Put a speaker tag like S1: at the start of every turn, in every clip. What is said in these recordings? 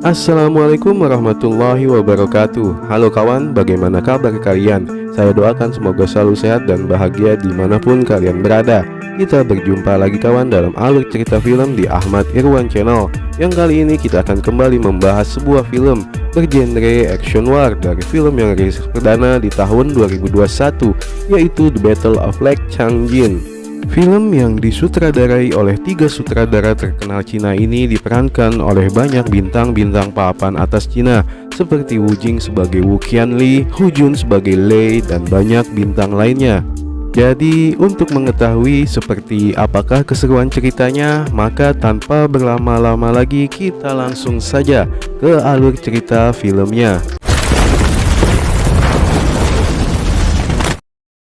S1: Assalamualaikum warahmatullahi wabarakatuh. Halo kawan, bagaimana kabar kalian? Saya doakan semoga selalu sehat dan bahagia dimanapun kalian berada. Kita berjumpa lagi kawan dalam alur cerita film di Ahmad Irwan Channel. Yang kali ini kita akan kembali membahas sebuah film bergenre action war dari film yang rilis perdana di tahun 2021, yaitu The Battle of Lake Changjin. Film yang disutradarai oleh 3 sutradara terkenal Cina ini diperankan oleh banyak bintang-bintang papan atas Cina seperti Wu Jing sebagai Wu Qianli, Hu Jun sebagai Lei, dan banyak bintang lainnya. Jadi untuk mengetahui seperti apakah keseruan ceritanya, maka tanpa berlama-lama lagi kita langsung saja ke alur cerita filmnya.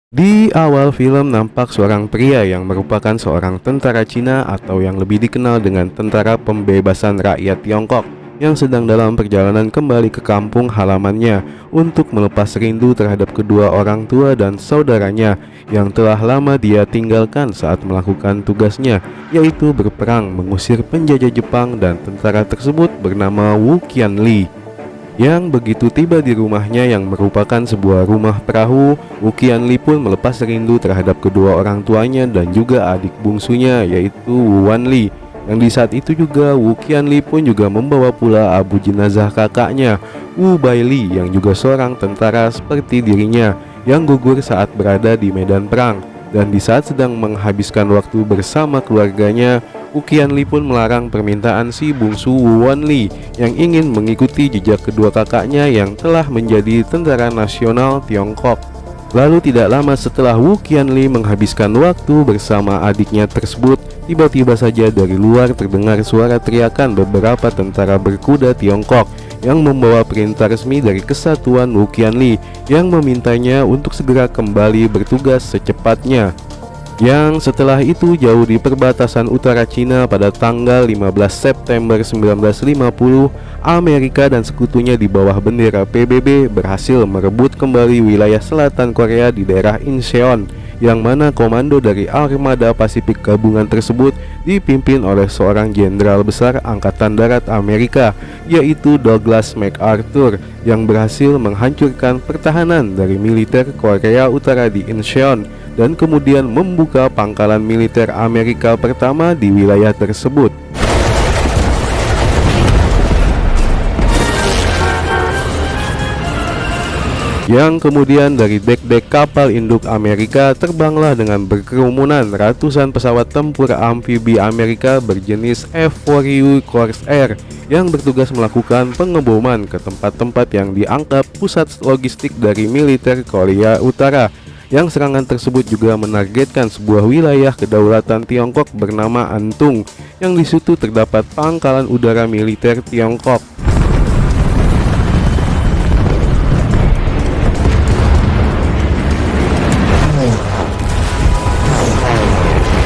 S1: Di awal film nampak seorang pria yang merupakan seorang tentara Cina atau yang lebih dikenal dengan Tentara Pembebasan Rakyat Tiongkok yang sedang dalam perjalanan kembali ke kampung halamannya untuk melepas rindu terhadap kedua orang tua dan saudaranya yang telah lama dia tinggalkan saat melakukan tugasnya, yaitu berperang mengusir penjajah Jepang, dan tentara tersebut bernama Wu Qianli. Yang begitu tiba di rumahnya yang merupakan sebuah rumah perahu, Wu Qianli pun melepas rindu terhadap kedua orang tuanya dan juga adik bungsunya, yaitu Wu Wanli. Yang di saat itu juga Wu Qianli pun juga membawa pula abu jenazah kakaknya, Wu Baili, yang juga seorang tentara seperti dirinya yang gugur saat berada di medan perang. Dan di saat sedang menghabiskan waktu bersama keluarganya, Wu Qianli pun melarang permintaan si bungsu Wu Wanli yang ingin mengikuti jejak kedua kakaknya yang telah menjadi tentara nasional Tiongkok. Lalu tidak lama setelah Wu Qianli menghabiskan waktu bersama adiknya tersebut, tiba-tiba saja dari luar terdengar suara teriakan beberapa tentara berkuda Tiongkok yang membawa perintah resmi dari kesatuan Wu Qianli yang memintanya untuk segera kembali bertugas secepatnya. Yang setelah itu jauh di perbatasan utara Cina pada tanggal 15 September 1950, Amerika dan sekutunya di bawah bendera PBB berhasil merebut kembali wilayah selatan Korea di daerah Incheon, yang mana komando dari armada Pasifik gabungan tersebut dipimpin oleh seorang jenderal besar Angkatan Darat Amerika, yaitu Douglas MacArthur, yang berhasil menghancurkan pertahanan dari militer Korea Utara di Incheon dan kemudian membuka pangkalan militer Amerika pertama di wilayah tersebut. Yang kemudian dari dek-dek kapal induk Amerika terbanglah dengan berkerumunan ratusan pesawat tempur amfibi Amerika berjenis F-4U Corsair yang bertugas melakukan pengeboman ke tempat-tempat yang dianggap pusat logistik dari militer Korea Utara. Yang serangan tersebut juga menargetkan sebuah wilayah kedaulatan Tiongkok bernama Antung, yang di situ terdapat pangkalan udara militer Tiongkok.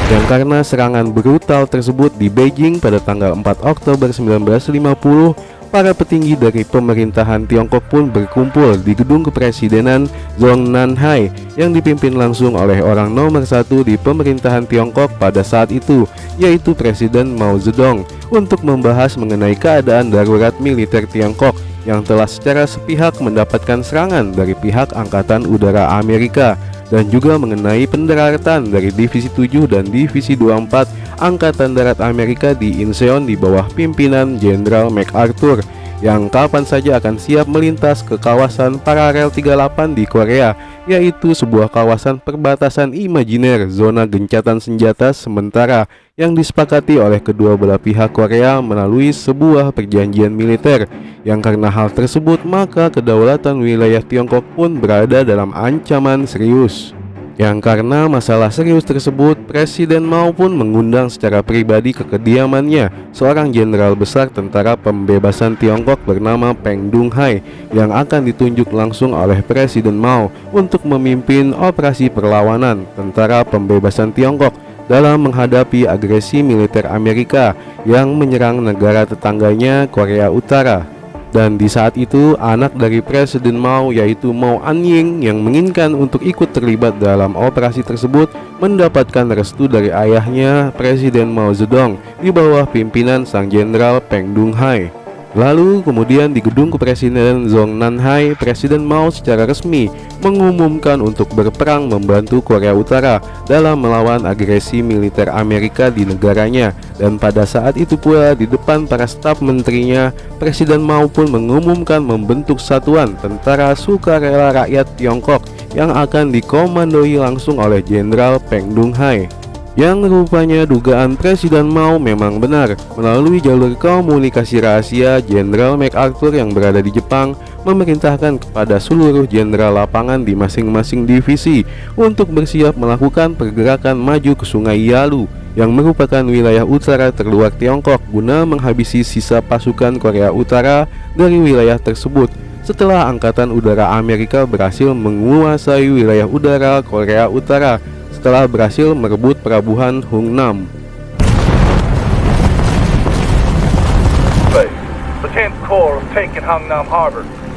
S1: Dan karena serangan brutal tersebut di Beijing pada tanggal 4 Oktober 1950, para petinggi dari pemerintahan Tiongkok pun berkumpul di gedung kepresidenan Zhongnanhai yang dipimpin langsung oleh orang nomor 1 di pemerintahan Tiongkok pada saat itu, yaitu Presiden Mao Zedong, untuk membahas mengenai keadaan darurat militer Tiongkok yang telah secara sepihak mendapatkan serangan dari pihak Angkatan Udara Amerika, dan juga mengenai pendaratan dari Divisi 7 dan Divisi 24 Angkatan Darat Amerika di Incheon di bawah pimpinan Jenderal MacArthur, yang kapan saja akan siap melintas ke kawasan paralel 38 di Korea, yaitu sebuah kawasan perbatasan imajiner zona gencatan senjata sementara yang disepakati oleh kedua belah pihak Korea melalui sebuah perjanjian militer, yang karena hal tersebut maka kedaulatan wilayah Tiongkok pun berada dalam ancaman serius. Yang karena masalah serius tersebut, Presiden Mao pun mengundang secara pribadi ke kediamannya seorang jenderal besar Tentara Pembebasan Tiongkok bernama Peng Dunghai, yang akan ditunjuk langsung oleh Presiden Mao untuk memimpin operasi perlawanan Tentara Pembebasan Tiongkok dalam menghadapi agresi militer Amerika yang menyerang negara tetangganya Korea Utara. Dan di saat itu anak dari Presiden Mao, yaitu Mao Anying, yang menginginkan untuk ikut terlibat dalam operasi tersebut mendapatkan restu dari ayahnya Presiden Mao Zedong di bawah pimpinan sang jenderal Peng Dunghai. Lalu kemudian di gedung kepresiden Zhongnanhai, Presiden Mao secara resmi mengumumkan untuk berperang membantu Korea Utara dalam melawan agresi militer Amerika di negaranya. Dan pada saat itu pula di depan para staf menterinya, Presiden Mao pun mengumumkan membentuk satuan tentara sukarela rakyat Tiongkok yang akan dikomandoi langsung oleh Jenderal Peng Dong-hai. Yang rupanya dugaan Presiden Mao memang benar. Melalui jalur komunikasi rahasia, Jenderal MacArthur yang berada di Jepang memerintahkan kepada seluruh jenderal lapangan di masing-masing divisi untuk bersiap melakukan pergerakan maju ke Sungai Yalu yang merupakan wilayah utara terluar Tiongkok guna menghabisi sisa pasukan Korea Utara dari wilayah tersebut setelah Angkatan Udara Amerika berhasil menguasai wilayah udara Korea Utara setelah berhasil merebut pelabuhan Hungnam.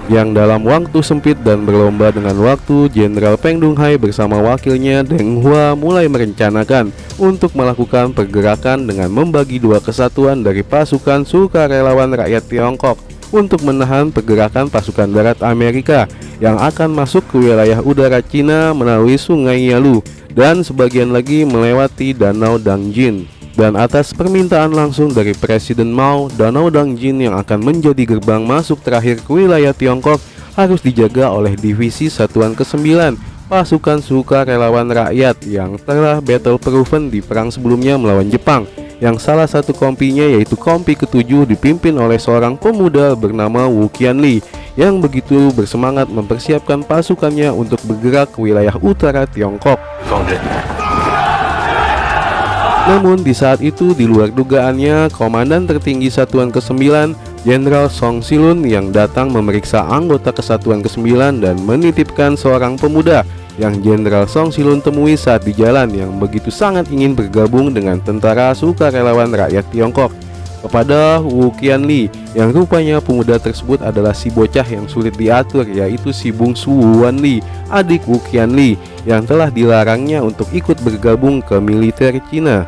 S1: Yang dalam waktu sempit dan berlomba dengan waktu, Jenderal Peng Dong-hai bersama wakilnya Deng Hua mulai merencanakan untuk melakukan pergerakan dengan membagi dua kesatuan dari pasukan sukarelawan rakyat Tiongkok untuk menahan pergerakan pasukan darat Amerika yang akan masuk ke wilayah udara Cina melalui Sungai Yalu dan sebagian lagi melewati Danau Dangjin. Dan atas permintaan langsung dari Presiden Mao, Danau Dangjin yang akan menjadi gerbang masuk terakhir ke wilayah Tiongkok harus dijaga oleh Divisi Satuan ke-9 pasukan sukarelawan rakyat yang telah battle proven di perang sebelumnya melawan Jepang, yang salah satu kompinya yaitu kompi ke-7 dipimpin oleh seorang pemuda bernama Wu Qianli yang begitu bersemangat mempersiapkan pasukannya untuk bergerak ke wilayah utara Tiongkok. Namun di saat itu di luar dugaannya, Komandan tertinggi Satuan ke-9 Jenderal Song Silun yang datang memeriksa anggota Kesatuan ke-9 dan menitipkan seorang pemuda yang Jenderal Song Silun temui saat di jalan yang begitu sangat ingin bergabung dengan tentara sukarelawan rakyat Tiongkok kepada Wu Qianli, yang rupanya pemuda tersebut adalah si bocah yang sulit diatur, yaitu si bungsu Wu Wanli, adik Wu Qianli yang telah dilarangnya untuk ikut bergabung ke militer Cina.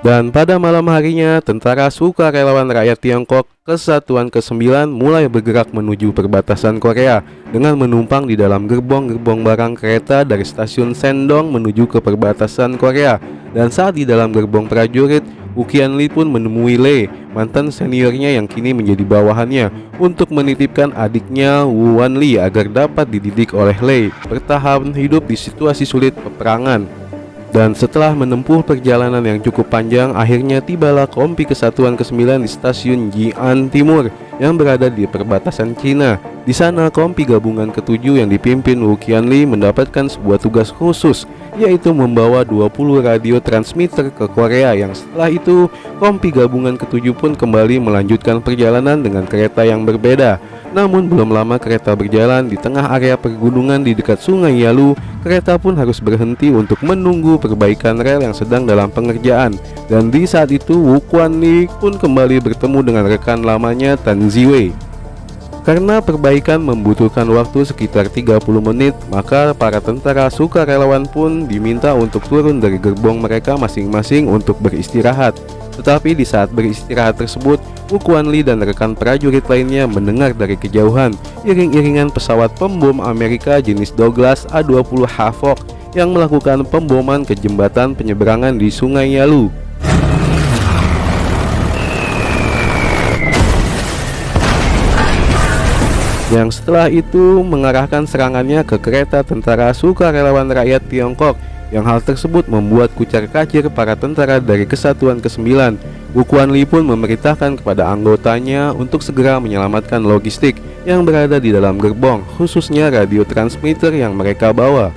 S1: Dan pada malam harinya, tentara sukarelawan rakyat Tiongkok Kesatuan ke-9 mulai bergerak menuju perbatasan Korea dengan menumpang di dalam gerbong-gerbong barang kereta dari stasiun Sendong menuju ke perbatasan Korea. Dan saat di dalam gerbong prajurit, Wu Qianli pun menemui Lei, mantan seniornya yang kini menjadi bawahannya, untuk menitipkan adiknya Wu Wanli agar dapat dididik oleh Lei bertahan hidup di situasi sulit peperangan. Dan setelah menempuh perjalanan yang cukup panjang, akhirnya tibalah kompi Kesatuan ke-9 di stasiun Jian Timur yang berada di perbatasan Cina. Di sana kompi gabungan ke-7 yang dipimpin Wu Qianli mendapatkan sebuah tugas khusus, yaitu membawa 20 radio transmitter ke Korea, yang setelah itu kompi gabungan ke-7 pun kembali melanjutkan perjalanan dengan kereta yang berbeda. Namun belum lama kereta berjalan di tengah area pergunungan di dekat Sungai Yalu, kereta pun harus berhenti untuk menunggu perbaikan rel yang sedang dalam pengerjaan. Dan di saat itu Wu Qianli pun kembali bertemu dengan rekan lamanya Tan Ziwei. Karena perbaikan membutuhkan waktu sekitar 30 menit, maka para tentara sukarelawan pun diminta untuk turun dari gerbong mereka masing-masing untuk beristirahat. Tetapi di saat beristirahat tersebut, Wu Qianli dan rekan prajurit lainnya mendengar dari kejauhan iring-iringan pesawat pembom Amerika jenis Douglas A-20 Hawk yang melakukan pemboman ke jembatan penyeberangan di Sungai Yalu. Yang setelah itu mengarahkan serangannya ke kereta tentara sukarelawan rakyat Tiongkok, yang hal tersebut membuat kucar-kacir para tentara dari Kesatuan ke-9. Wu Qianli pun memerintahkan kepada anggotanya untuk segera menyelamatkan logistik yang berada di dalam gerbong, khususnya radio transmitter yang mereka bawa.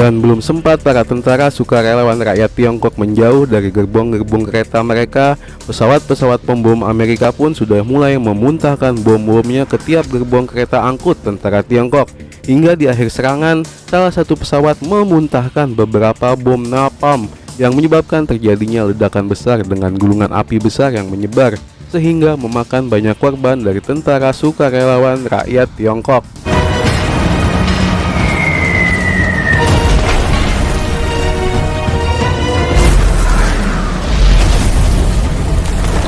S1: Dan belum sempat para tentara sukarelawan rakyat Tiongkok menjauh dari gerbong-gerbong kereta mereka, pesawat-pesawat pembom Amerika pun sudah mulai memuntahkan bom-bomnya ke tiap gerbong kereta angkut tentara Tiongkok. Hingga di akhir serangan, salah satu pesawat memuntahkan beberapa bom napalm yang menyebabkan terjadinya ledakan besar dengan gulungan api besar yang menyebar, sehingga memakan banyak korban dari tentara sukarelawan rakyat Tiongkok.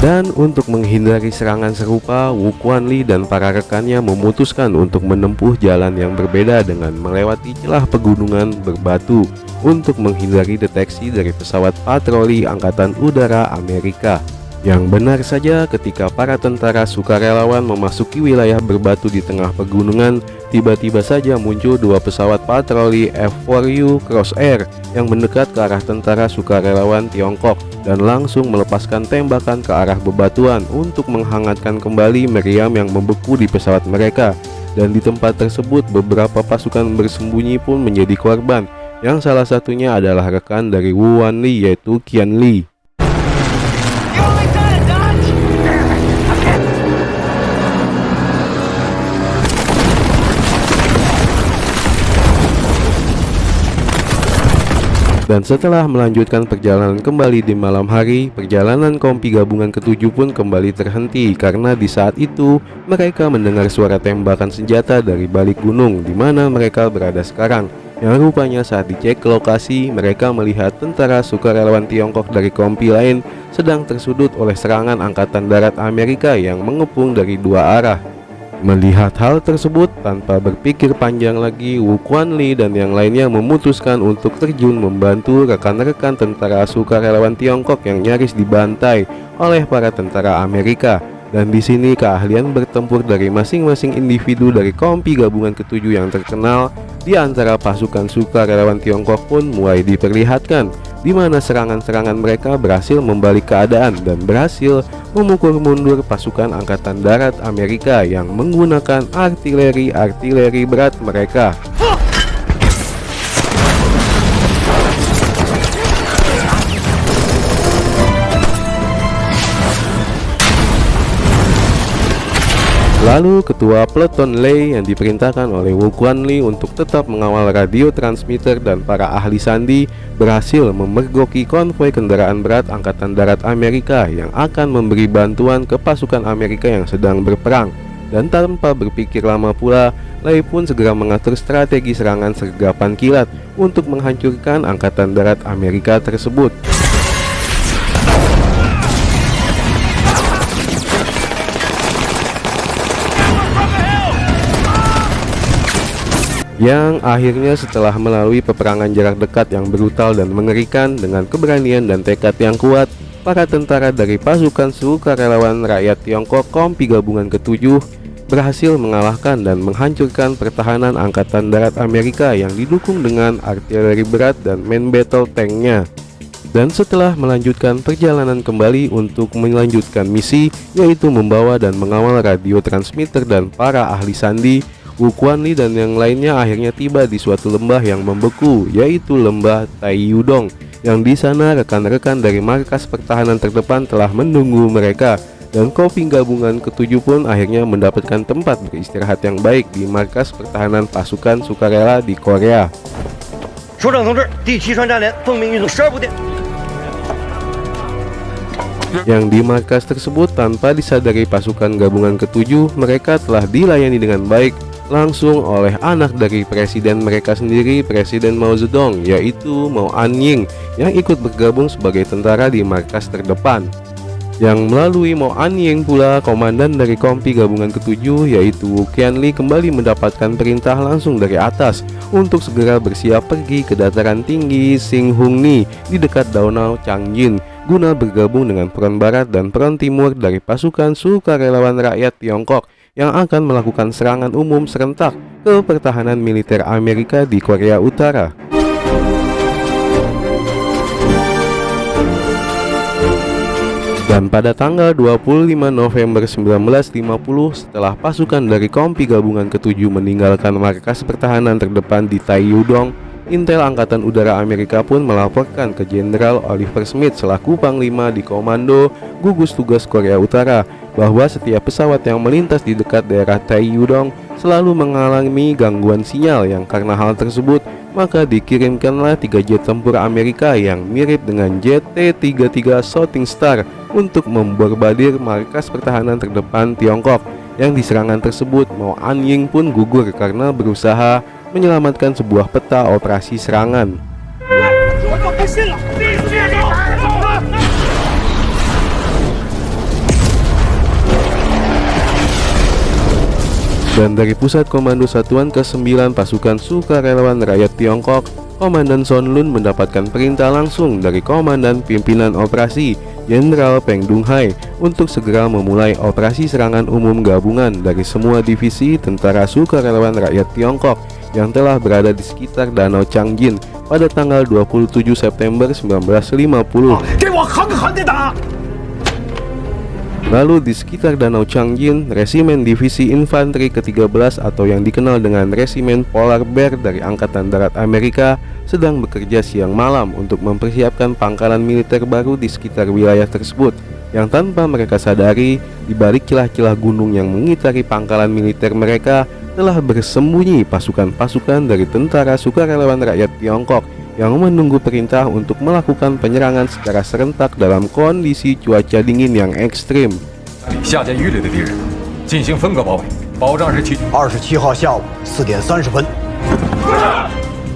S1: Dan untuk menghindari serangan serupa, Wu Kuanli dan para rekannya memutuskan untuk menempuh jalan yang berbeda dengan melewati celah pegunungan berbatu untuk menghindari deteksi dari pesawat patroli Angkatan Udara Amerika. Yang benar saja, ketika para tentara sukarelawan memasuki wilayah berbatu di tengah pegunungan, tiba-tiba saja muncul dua pesawat patroli F-4U Crosshair yang mendekat ke arah tentara sukarelawan Tiongkok dan langsung melepaskan tembakan ke arah bebatuan untuk menghangatkan kembali meriam yang membeku di pesawat mereka. Dan di tempat tersebut beberapa pasukan bersembunyi pun menjadi korban, yang salah satunya adalah rekan dari Wu Wanli, yaitu Qian Li. Dan setelah melanjutkan perjalanan kembali di malam hari, perjalanan kompi gabungan ke-7 pun kembali terhenti karena di saat itu mereka mendengar suara tembakan senjata dari balik gunung di mana mereka berada sekarang. Yang rupanya saat dicek ke lokasi, mereka melihat tentara sukarelawan Tiongkok dari kompi lain sedang tersudut oleh serangan Angkatan Darat Amerika yang mengepung dari dua arah. Melihat hal tersebut, tanpa berpikir panjang lagi, Wu Kuanli dan yang lainnya memutuskan untuk terjun membantu rekan-rekan tentara sukarelawan Tiongkok yang nyaris dibantai oleh para tentara Amerika. Dan di sini keahlian bertempur dari masing-masing individu dari kompi gabungan ke-7 yang terkenal di antara pasukan sukarelawan Tiongkok pun mulai diperlihatkan, di mana serangan-serangan mereka berhasil membalik keadaan dan berhasil memukul mundur pasukan Angkatan Darat Amerika yang menggunakan artileri berat mereka. Lalu ketua peleton Lei yang diperintahkan oleh Wu Kuanli untuk tetap mengawal radio transmitter dan para ahli sandi berhasil memergoki konvoi kendaraan berat Angkatan Darat Amerika yang akan memberi bantuan ke pasukan Amerika yang sedang berperang. Dan tanpa berpikir lama pula, Lei pun segera mengatur strategi serangan sergapan kilat untuk menghancurkan Angkatan Darat Amerika tersebut. Yang akhirnya setelah melalui peperangan jarak dekat yang brutal dan mengerikan dengan keberanian dan tekad yang kuat, para tentara dari pasukan sukarelawan rakyat Tiongkok kompi gabungan ke-7 berhasil mengalahkan dan menghancurkan pertahanan Angkatan Darat Amerika yang didukung dengan artileri berat dan main battle tanknya. Dan setelah melanjutkan perjalanan kembali untuk melanjutkan misi, yaitu membawa dan mengawal radio transmitter dan para ahli sandi, Wu Kuanli dan yang lainnya akhirnya tiba di suatu lembah yang membeku, yaitu lembah Taiyudong, yang di sana rekan-rekan dari markas pertahanan terdepan telah menunggu mereka. Dan kompi gabungan ke-7 pun akhirnya mendapatkan tempat beristirahat yang baik di markas pertahanan pasukan sukarela di Korea. Yang di markas tersebut, tanpa disadari pasukan gabungan ke-7 mereka telah dilayani dengan baik langsung oleh anak dari presiden mereka sendiri, Presiden Mao Zedong, yaitu Mao Anying, yang ikut bergabung sebagai tentara di markas terdepan. Yang melalui Mao Anying pula, komandan dari kompi gabungan ke-7 yaitu Wu Qianli kembali mendapatkan perintah langsung dari atas untuk segera bersiap pergi ke dataran tinggi Xinghungni di dekat Danau Changjin guna bergabung dengan front barat dan front timur dari pasukan sukarelawan rakyat Tiongkok yang akan melakukan serangan umum serentak ke pertahanan militer Amerika di Korea Utara. Dan pada tanggal 25 November 1950, setelah pasukan dari kompi gabungan ke-7 meninggalkan markas pertahanan terdepan di Taiyudong, Intel Angkatan Udara Amerika pun melaporkan ke Jenderal Oliver Smith selaku Panglima di Komando Gugus Tugas Korea Utara bahwa setiap pesawat yang melintas di dekat daerah Taiyudong selalu mengalami gangguan sinyal, yang karena hal tersebut maka dikirimkanlah 3 jet tempur Amerika yang mirip dengan jet T-33 Shooting Star untuk membombardir markas pertahanan terdepan Tiongkok. Yang di serangan tersebut, Mao Anying pun gugur karena berusaha menyelamatkan sebuah peta operasi serangan. Dan dari Pusat Komando Satuan ke-9 Pasukan Sukarelawan Rakyat Tiongkok, Komandan Son Lun mendapatkan perintah langsung dari Komandan Pimpinan Operasi Jenderal Peng Dunghai untuk segera memulai operasi serangan umum gabungan dari semua divisi Tentara Sukarelawan Rakyat Tiongkok yang telah berada di sekitar Danau Changjin pada tanggal 27 September 1950. Lalu di sekitar Danau Changjin, Resimen Divisi Infanteri ke-13 atau yang dikenal dengan Resimen Polar Bear dari Angkatan Darat Amerika sedang bekerja siang malam untuk mempersiapkan pangkalan militer baru di sekitar wilayah tersebut, yang tanpa mereka sadari, di balik celah-celah gunung yang mengitari pangkalan militer mereka telah bersembunyi pasukan-pasukan dari Tentara Sukarelawan Rakyat Tiongkok yang menunggu perintah untuk melakukan penyerangan secara serentak dalam kondisi cuaca dingin yang ekstrim.
S2: 下见鱼雷的敌人进行分割包围，保障日期
S3: 27号下午4点30分。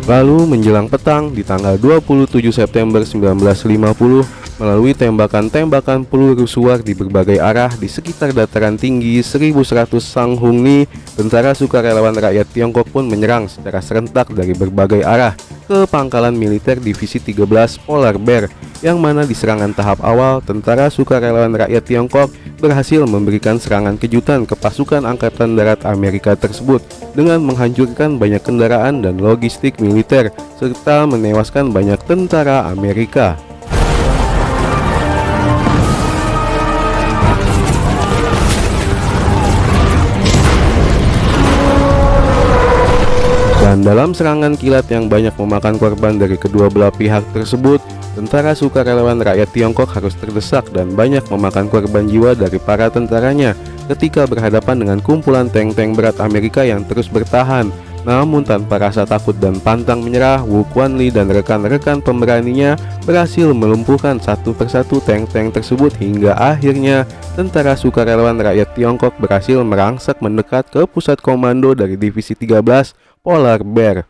S1: Lalu menjelang petang di tanggal 27 September 1950, melalui tembakan-tembakan peluru suar di berbagai arah di sekitar dataran tinggi 1100 Sanghungni, Tentara Sukarelawan Rakyat Tiongkok pun menyerang secara serentak dari berbagai arah ke pangkalan militer Divisi 13 Polar Bear, yang mana di serangan tahap awal Tentara Sukarelawan Rakyat Tiongkok berhasil memberikan serangan kejutan ke pasukan Angkatan Darat Amerika tersebut dengan menghancurkan banyak kendaraan dan logistik militer serta menewaskan banyak tentara Amerika. Dan dalam serangan kilat yang banyak memakan korban dari kedua belah pihak tersebut, Tentara Sukarelawan Rakyat Tiongkok harus terdesak dan banyak memakan korban jiwa dari para tentaranya ketika berhadapan dengan kumpulan tank-tank berat Amerika yang terus bertahan. Namun tanpa rasa takut dan pantang menyerah, Wu Quanli dan rekan-rekan pemberaninya berhasil melumpuhkan satu persatu tank-tank tersebut hingga akhirnya Tentara Sukarelawan Rakyat Tiongkok berhasil merangsak mendekat ke pusat komando dari Divisi 13 Polar Bear.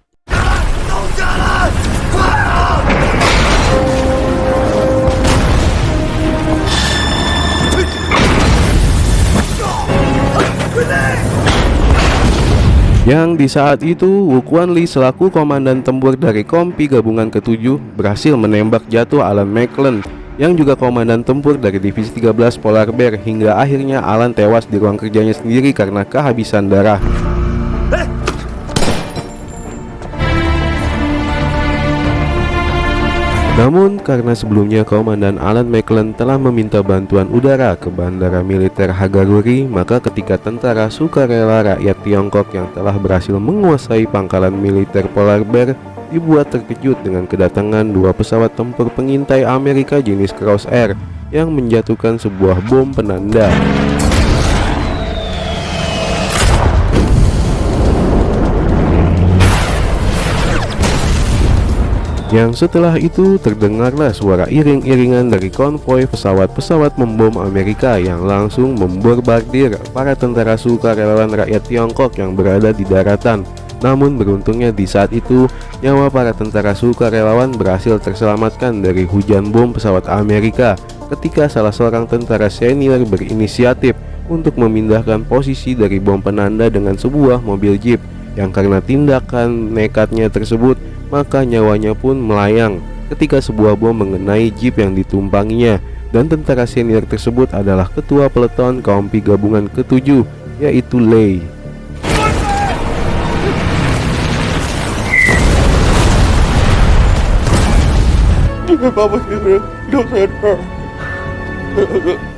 S1: Yang di saat itu, Wu Quanli selaku komandan tempur dari Kompi Gabungan ke-7 berhasil menembak jatuh Alan McClellan yang juga komandan tempur dari Divisi 13 Polar Bear, hingga akhirnya Alan tewas di ruang kerjanya sendiri karena kehabisan darah. Namun karena sebelumnya Komandan Alan McClellan telah meminta bantuan udara ke bandara militer Hagaruri, maka ketika Tentara Sukarela Rakyat Tiongkok yang telah berhasil menguasai pangkalan militer Polar Bear dibuat terkejut dengan kedatangan dua pesawat tempur pengintai Amerika jenis Cross-Air yang menjatuhkan sebuah bom penanda. Yang setelah itu terdengarlah suara iring-iringan dari konvoi pesawat-pesawat membom Amerika yang langsung memborbardir para tentara sukarelawan rakyat Tiongkok yang berada di daratan. Namun beruntungnya di saat itu nyawa para tentara sukarelawan berhasil terselamatkan dari hujan bom pesawat Amerika ketika salah seorang tentara senior berinisiatif untuk memindahkan posisi dari bom penanda dengan sebuah mobil jeep, yang karena tindakan nekatnya tersebut maka nyawanya pun melayang ketika sebuah bom mengenai jeep yang ditumpanginya. Dan tentara senior tersebut adalah ketua peleton Kompi Gabungan ke-7, yaitu Lei.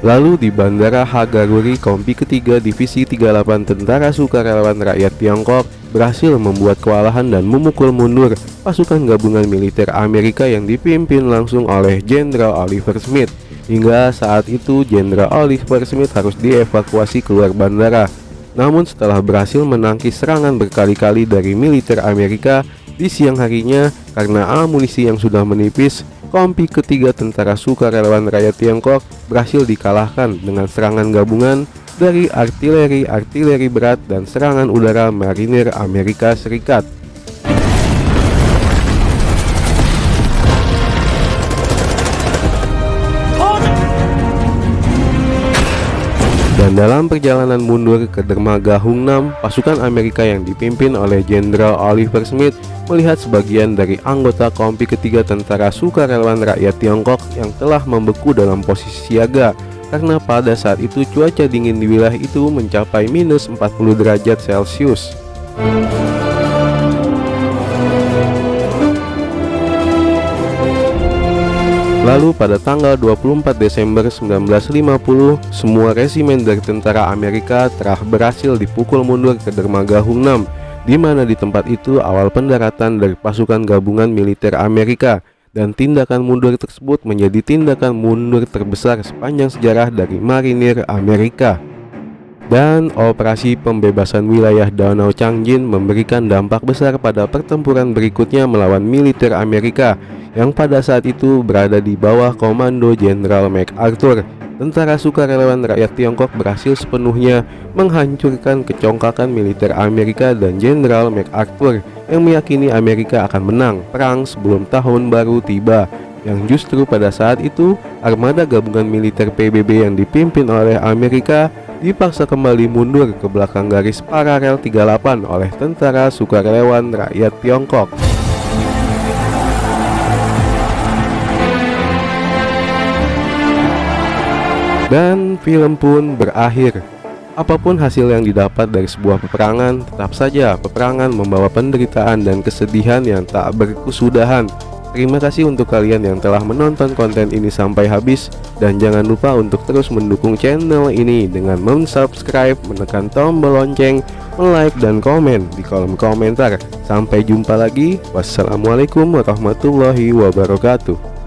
S1: Lalu di Bandara Hagaruri, Kompi ketiga Divisi 38 Tentara Sukarelawan Rakyat Tiongkok berhasil membuat kewalahan dan memukul mundur pasukan gabungan militer Amerika yang dipimpin langsung oleh Jenderal Oliver Smith. Hingga saat itu Jenderal Oliver Smith harus dievakuasi keluar bandara. Namun setelah berhasil menangkis serangan berkali-kali dari militer Amerika, di siang harinya karena amunisi yang sudah menipis, Kompi ketiga Tentara Sukarelawan Rakyat Tiongkok berhasil dikalahkan dengan serangan gabungan dari artileri berat dan serangan udara marinir Amerika Serikat. Dan Dan dalam perjalanan mundur ke dermaga Hungnam, pasukan Amerika yang dipimpin oleh Jenderal Oliver Smith melihat sebagian dari anggota Kompi ketiga tentara sukarelawan rakyat Tiongkok yang telah membeku dalam posisi siaga karena pada saat itu cuaca dingin di wilayah itu mencapai minus 40 derajat Celcius. Lalu pada tanggal 24 Desember 1950, semua resimen dari tentara Amerika telah berhasil dipukul mundur ke dermaga Hungnam, di mana di tempat itu awal pendaratan dari pasukan gabungan militer Amerika, dan tindakan mundur tersebut menjadi tindakan mundur terbesar sepanjang sejarah dari marinir Amerika. Dan operasi pembebasan wilayah Danau Changjin memberikan dampak besar pada pertempuran berikutnya melawan militer Amerika yang pada saat itu berada di bawah komando Jenderal MacArthur. Tentara sukarelawan rakyat Tiongkok berhasil sepenuhnya menghancurkan kecongkakan militer Amerika dan Jenderal MacArthur yang meyakini Amerika akan menang perang sebelum tahun baru tiba. Yang justru pada saat itu armada gabungan militer PBB yang dipimpin oleh Amerika dipaksa kembali mundur ke belakang garis paralel 38 oleh tentara sukarelawan rakyat Tiongkok. Dan film pun berakhir. Apapun hasil yang didapat dari sebuah peperangan, tetap saja peperangan membawa penderitaan dan kesedihan yang tak berkesudahan. Terima kasih untuk kalian yang telah menonton konten ini sampai habis, dan jangan lupa untuk terus mendukung channel ini dengan subscribe, menekan tombol lonceng, like dan komen di kolom komentar. Sampai jumpa lagi. Wassalamualaikum warahmatullahi wabarakatuh.